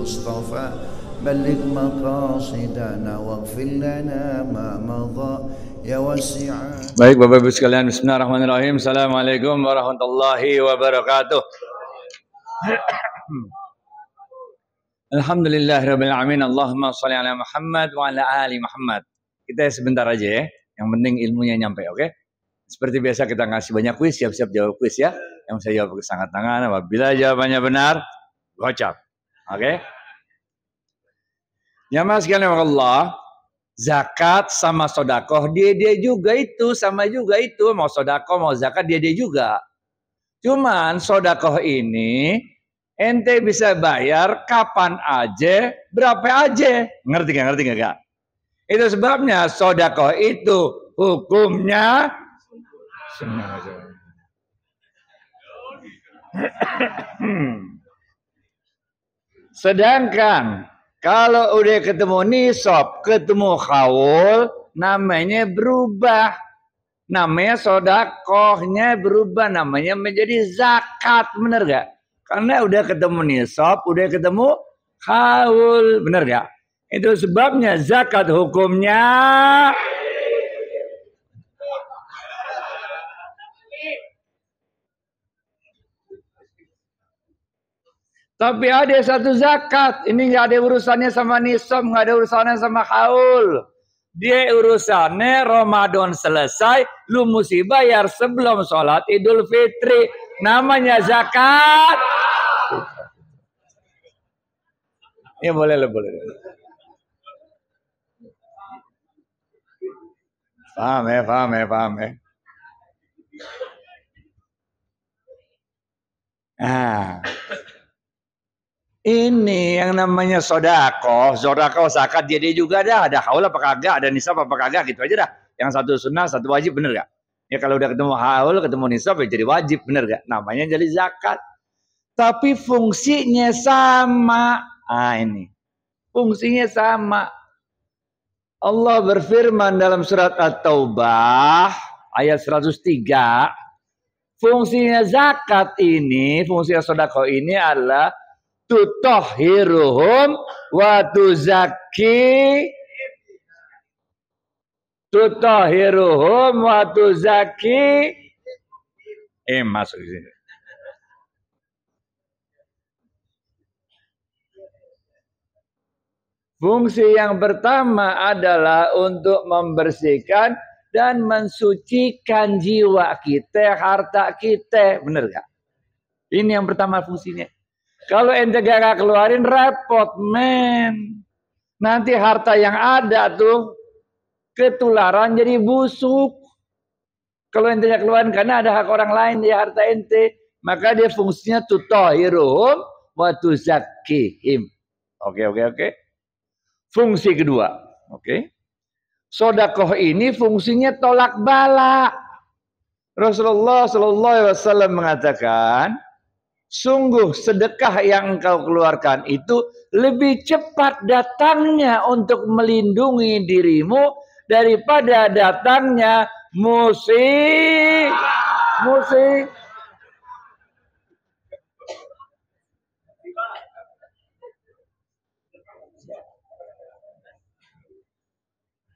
المصطفى بلغ مقاصدنا واغفر لنا ما مضى يا واسع. Baik Bapak Ibu sekalian, bismillahirrahmanirrahim. Assalamualaikum warahmatullahi wabarakatuh. Alhamdulillahirabbil alamin. Allahumma shalli ala Muhammad wa ala ali Muhammad. Kita sebentar aja ya. Yang penting ilmunya nyampe, oke? Seperti biasa kita ngasih banyak kuis, siap-siap jawab kuis ya. Yang saya jawab pakai angkat tangan, apabila jawabannya benar, gocap. Oke? Jamaah sekalian Allah, zakat sama sodakoh dia juga itu, sama juga itu. Mau sodakoh mau zakat dia juga. Cuman sodakoh ini ente bisa bayar kapan aja, berapa aja. Ngerti gak? Itu sebabnya sodakoh itu hukumnya sedangkan kalau udah ketemu nisab, ketemu haul, namanya berubah. Namanya sodakohnya berubah, namanya menjadi zakat. Bener gak? Karena udah ketemu nisab, udah ketemu haul. Bener gak? Itu sebabnya zakat hukumnya tapi ada satu zakat. Ini nggak ada urusannya sama nisab, nggak ada urusannya sama haul. Dia urusannya Ramadan selesai, lu mesti bayar sebelum sholat Idul Fitri. Namanya zakat. Ya boleh. Paham ya. Nah, ini yang namanya sodakoh zakat dia juga ada haul apa kagak, ada nisab apa kagak, gitu aja dah. Yang satu sunnah, satu wajib, bener gak? Ya kalau udah ketemu haul, ketemu nisab ya jadi wajib, bener gak? Namanya jadi zakat. Tapi fungsinya sama. Ini fungsinya sama. Allah berfirman dalam surat At-Taubah ayat 103, fungsinya zakat ini, fungsinya sedekah ini adalah tutahhiruhum wa tuzakki, masuk di sini. Fungsi yang pertama adalah untuk membersihkan dan mensucikan jiwa kita, harta kita. Bener gak? Ini yang pertama fungsinya. Kalau ente gak keluarin, repot, men. Nanti harta yang ada tuh ketularan jadi busuk. Kalau ente gak keluarin karena ada hak orang lain di harta ente, maka dia fungsinya tutahhiruhum wa tuzakkihim. Oke. Fungsi kedua, oke. Sodakoh ini fungsinya tolak bala. Rasulullah SAW mengatakan, sungguh sedekah yang engkau keluarkan itu lebih cepat datangnya untuk melindungi dirimu daripada datangnya musibah.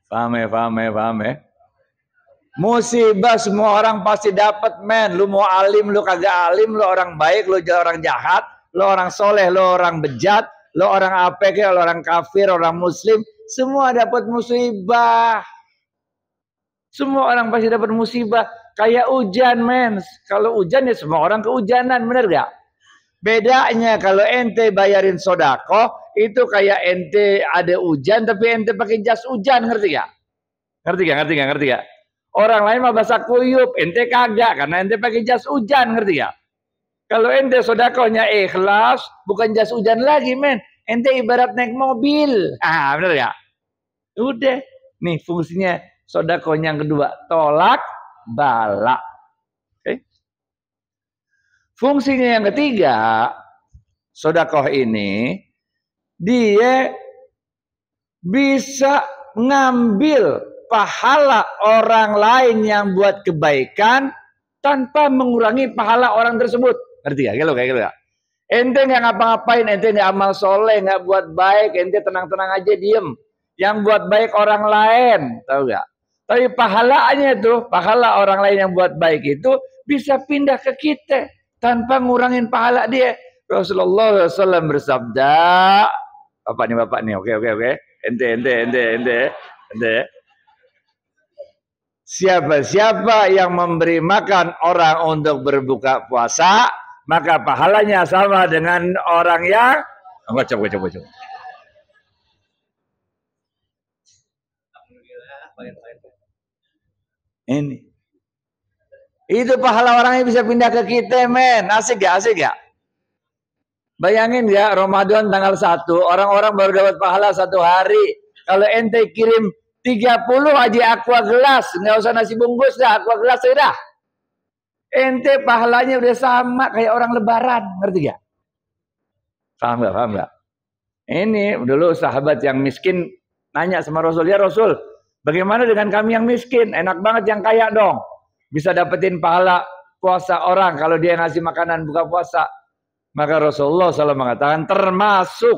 Paham ya. Musibah semua orang pasti dapat, men. Lu mau alim, lu kagak alim, lu orang baik, lu orang jahat, lu orang soleh, lu orang bejat, lu orang apek, lu orang kafir, orang muslim, semua dapat musibah. Semua orang pasti dapat musibah. Kayak hujan, men. Kalau hujan ya semua orang kehujanan, bener gak? Bedanya kalau ente bayarin sodakoh, itu kayak ente ada hujan tapi ente pakai jas hujan, ngerti gak? Ngerti gak? Orang lain mah basah kuyup, ente kagak karena ente pakai jas hujan, ngerti gak? Kalau ente sodakohnya ikhlas, bukan jas hujan lagi, men. Ente ibarat naik mobil. Bener gak? Udah, nih fungsinya sodakohnya yang kedua, tolak bala. Fungsinya yang ketiga, sodakoh ini dia bisa ngambil pahala orang lain yang buat kebaikan tanpa mengurangi pahala orang tersebut. Ngerti gak? Kayak gitu. Ente nggak ngapa-ngapain, ente nggak amal soleh, nggak buat baik, ente tenang-tenang aja diem. Yang buat baik orang lain, tahu nggak? Tapi pahalanya itu, pahala orang lain yang buat baik itu bisa pindah ke kita tanpa ngurangin pahala dia. Rasulullah SAW bersabda, bapak nih, oke, ente. Siapa yang memberi makan orang untuk berbuka puasa, maka pahalanya sama dengan orang yang coba. Ini. Itu pahala orangnya bisa pindah ke kita, men. Asik gak? Bayangin ya, Ramadan tanggal 1, orang-orang baru dapat pahala 1 hari. Kalau ente kirim 30 aja aqua gelas, nggak usah nasi bungkus dah, aqua gelas dah. Ente pahalanya udah sama kayak orang lebaran, ngerti gak? Paham gak? Ini dulu sahabat yang miskin nanya sama Rasul, ya Rasul, bagaimana dengan kami yang miskin? Enak banget yang kaya dong. Bisa dapetin pahala puasa orang kalau dia ngasih makanan buka puasa. Maka Rasulullah SAW mengatakan, termasuk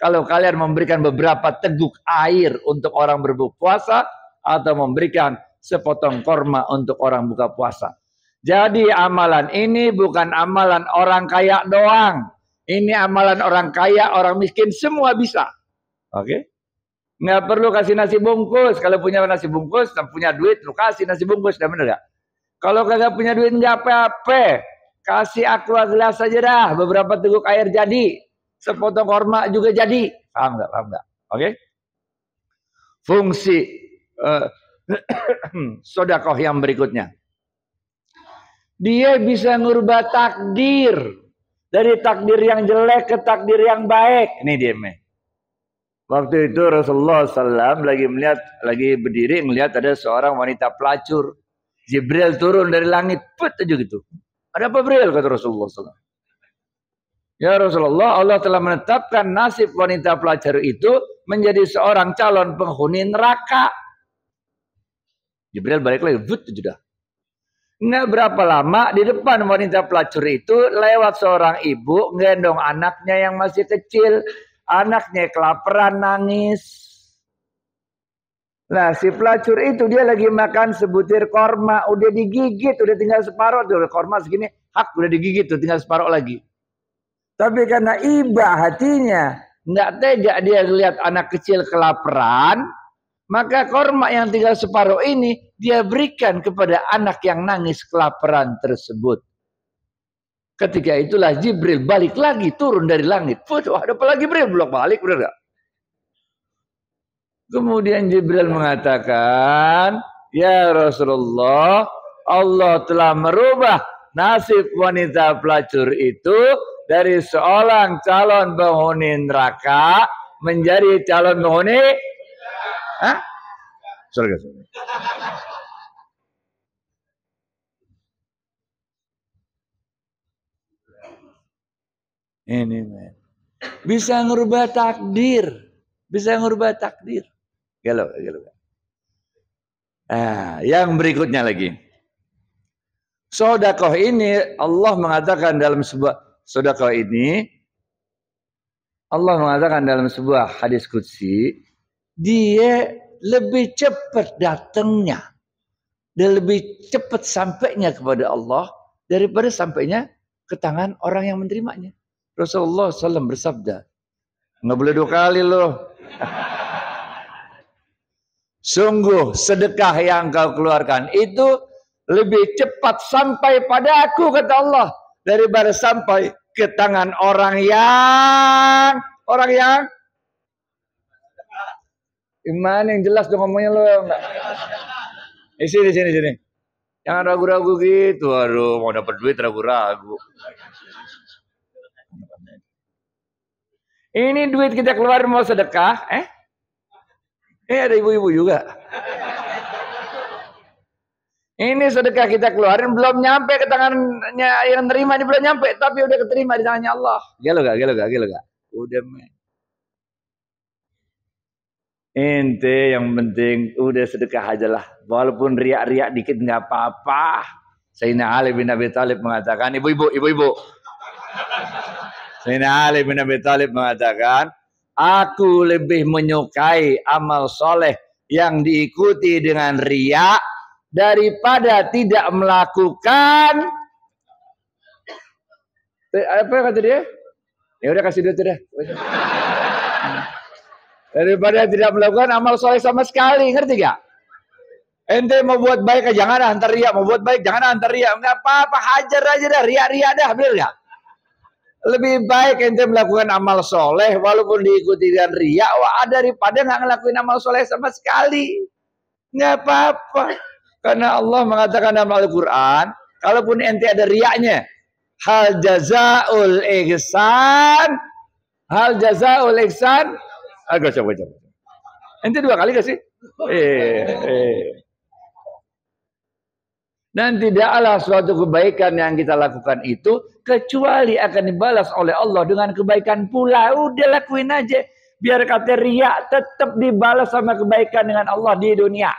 kalau kalian memberikan beberapa teguk air untuk orang berbuka puasa, atau memberikan sepotong korma untuk orang buka puasa. Jadi amalan ini bukan amalan orang kaya doang. Ini amalan orang kaya, orang miskin, semua bisa. Oke? Nggak perlu kasih nasi bungkus. Kalau punya nasi bungkus, punya duit, lu kasih nasi bungkus. Udah bener gak? Kalau kagak punya duit, nggak apa-apa. Kasih aqua gelas saja dah. Beberapa teguk air jadi. Sepotong korma juga jadi. Paham nggak? Oke? Fungsi sodakoh yang berikutnya. Dia bisa ngubah takdir. Dari takdir yang jelek ke takdir yang baik. Ini dia. Waktu itu Rasulullah SAW lagi berdiri melihat ada seorang wanita pelacur. Jibril turun dari langit, put aja gitu. Ada apa Jibril, kata Rasulullah SAW. Ya Rasulullah, Allah telah menetapkan nasib wanita pelacur itu menjadi seorang calon penghuni neraka. Jibril balik lagi, put aja dah. Nggak berapa lama di depan wanita pelacur itu lewat seorang ibu gendong anaknya yang masih kecil. Anaknya kelaparan nangis. Nah si pelacur itu dia lagi makan sebutir korma. Udah digigit, udah tinggal separuh. Udah korma segini, hak udah digigit tuh, tinggal separuh lagi. Tapi karena iba hatinya, nggak tega dia lihat anak kecil kelaparan. Maka korma yang tinggal separuh ini dia berikan kepada anak yang nangis kelaparan tersebut. Ketika itulah Jibril balik lagi turun dari langit. Waduh, ada apa lagi Jibril? Belum balik, benar gak? Kemudian Jibril mengatakan, ya Rasulullah, Allah telah merubah nasib wanita pelacur itu dari seorang calon penghuni neraka menjadi calon penghuni surga. Ini men. Bisa ngerubah takdir. Galau. Nah, yang berikutnya lagi. Sedekah ini Allah mengatakan dalam sebuah sedekah ini Allah mengatakan dalam sebuah hadis qudsi, dia lebih cepat datangnya dan lebih cepat sampainya kepada Allah daripada sampainya ke tangan orang yang menerimanya. Rasulullah SAW bersabda, nggak boleh 2 kali loh. Sungguh sedekah yang kau keluarkan itu lebih cepat sampai pada aku, kata Allah, daripada sampai ke tangan orang yang gimana yang jelas dong ngomongnya lo. Sini. Jangan ragu-ragu gitu. Aduh, mau dapat duit ragu-ragu. Ini duit kita keluarin mau sedekah, ada ibu-ibu juga. Ini sedekah kita keluarin belum nyampe ke tangannya yang nerima, ini belum nyampe, tapi udah keterima di tangannya Allah. Gelo gak? Udah men. Ente yang penting udah sedekah aja lah. Walaupun riak-riak dikit nggak apa-apa. Sayyidina Ali bin Abi Thalib mengatakan, ibu-ibu. Sayyidina Ali bin Abi Thalib mengatakan, aku lebih menyukai amal soleh yang diikuti dengan riya daripada tidak melakukan. Apa kata dia? Ya udah kasih duit dah. Daripada tidak melakukan amal soleh sama sekali, ngerti gak? Ente mau buat baik jangan antar riya, mau buat baik jangan antar riya, nggak apa-apa, hajar aja dah, riya dah, bener gak? Lebih baik ente melakukan amal soleh walaupun diikuti dengan riya, daripada nggak ngelakuin amal soleh sama sekali. Nggak apa-apa, karena Allah mengatakan dalam Al-Quran, kalaupun ente ada riyanya, hal jazaul ihsan, agak coba. Ente 2 kali gak sih? Dan tidaklah suatu kebaikan yang kita lakukan itu kecuali akan dibalas oleh Allah dengan kebaikan pula. Udah lakuin aja. Biar kata riya tetap dibalas sama kebaikan dengan Allah di dunia.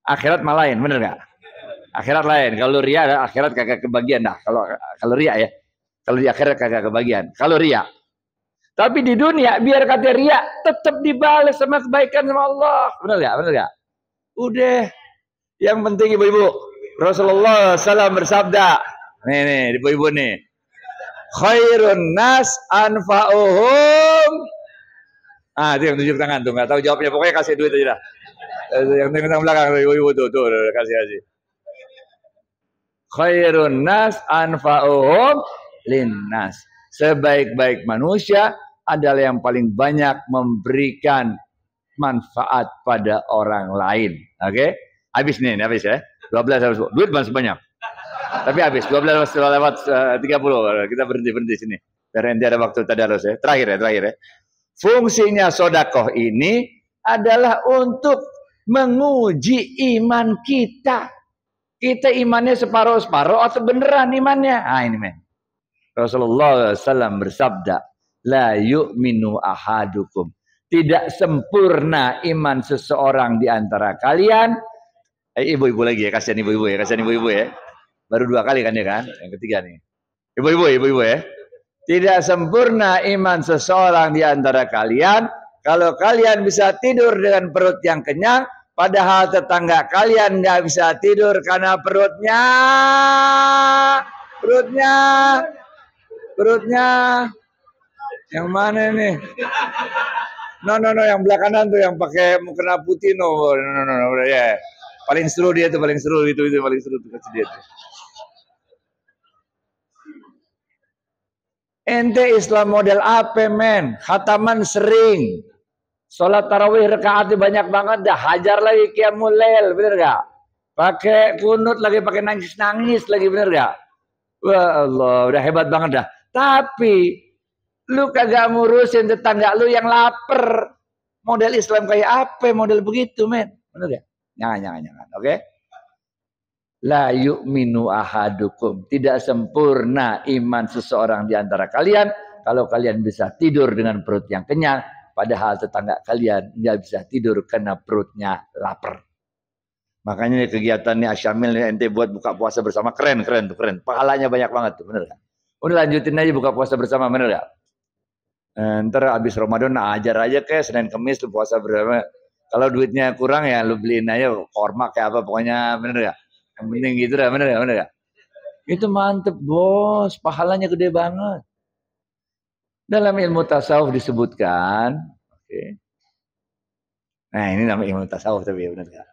Akhirat malah lain, bener gak? Akhirat lain. Kalau riya, akhirat kagak kebagian dah. Kalau riya ya. Kalau di akhirat kagak kebagian. Kalau riya. Tapi di dunia biar kata riya tetap dibalas sama kebaikan sama Allah. Bener gak? Bener gak? Udah. Yang penting ibu-ibu, Rasulullah SAW bersabda, nih ibu-ibu nih, khairun nas anfa'uhum. Itu yang tunjuk tangan tuh, nggak tahu jawabnya, pokoknya kasih duit aja dah. Yang tunjuk tangan belakang ibu-ibu tuh kasih. Khairun nas anfa'uhum linnas. Sebaik-baik manusia adalah yang paling banyak memberikan manfaat pada orang lain. Oke? Habis ya. 12 duit masih banyak. Tapi habis 12 lewat 30. Kita berhenti sini. Biar nanti ada waktu tadarus ya. Terakhir ya. Fungsinya sedekah ini adalah untuk menguji iman kita. Kita imannya separuh-separuh atau beneran imannya? Ini men. Rasulullah SAW bersabda, la yu'minu ahadukum. Tidak sempurna iman seseorang di antara kalian. Ibu-ibu lagi ya, kasihan ibu-ibu ya. Baru 2 kali kan ya kan? Yang ketiga nih. Ibu-ibu ya. Tidak sempurna iman seseorang di antara kalian kalau kalian bisa tidur dengan perut yang kenyang, padahal tetangga kalian nggak bisa tidur karena perutnya yang mana nih? No, yang belakangan tuh yang pakai mukena putih no, ya. Paling seru dia tuh, itu paling seru tuh kasih dia tuh. Ente Islam model apa men? Khataman sering, sholat tarawih rakaatnya banyak banget, dah hajar lagi qiyamul lail, bener gak? Pakai kunut lagi, pakai nangis lagi, bener gak? Wah Allah, udah hebat banget dah. Tapi lu kagak ngurusin tetangga lu yang lapar. Model Islam kayak apa? Model begitu men, bener gak? Jangan, oke? La yu'minu ahadukum. Tidak sempurna iman seseorang di antara kalian kalau kalian bisa tidur dengan perut yang kenyang, padahal tetangga kalian nggak bisa tidur karena perutnya lapar. Makanya kegiatannya Asyamil ente buat buka puasa bersama keren. Pahalanya banyak banget tuh, bener gak? Udah lanjutin aja buka puasa bersama, bener gak? Ntar abis Ramadan ajar aja kayak Senin Kemis lu puasa bersama. Kalau duitnya kurang ya lu beliin aja korma kayak apa pokoknya, bener gak? Yang penting gitu dah, bener gak? Itu mantep bos, pahalanya gede banget. Dalam ilmu tasawuf disebutkan, oke. Nah ini namanya ilmu tasawuf tapi ya bener gak?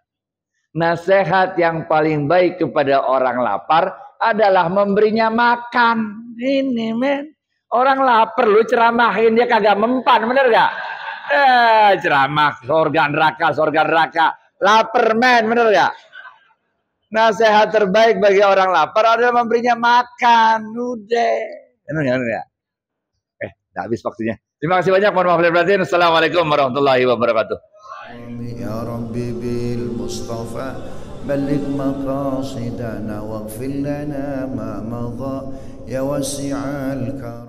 Nasihat yang paling baik kepada orang lapar adalah memberinya makan. Ini men, orang lapar lu ceramahin dia kagak mempan, bener gak? Ceramah surga neraka, lapar men, bener gak? Nasihat terbaik bagi orang lapar adalah memberinya makan. Udah, bener gak? Udah habis waktunya. Terima kasih banyak, mohon maaf lahir batin. Assalamualaikum warahmatullahi wabarakatuh. Ya Rabbi bil Mustafa بلغ مقاصدنا واغفر لنا ما مضى يا واسع الكرم.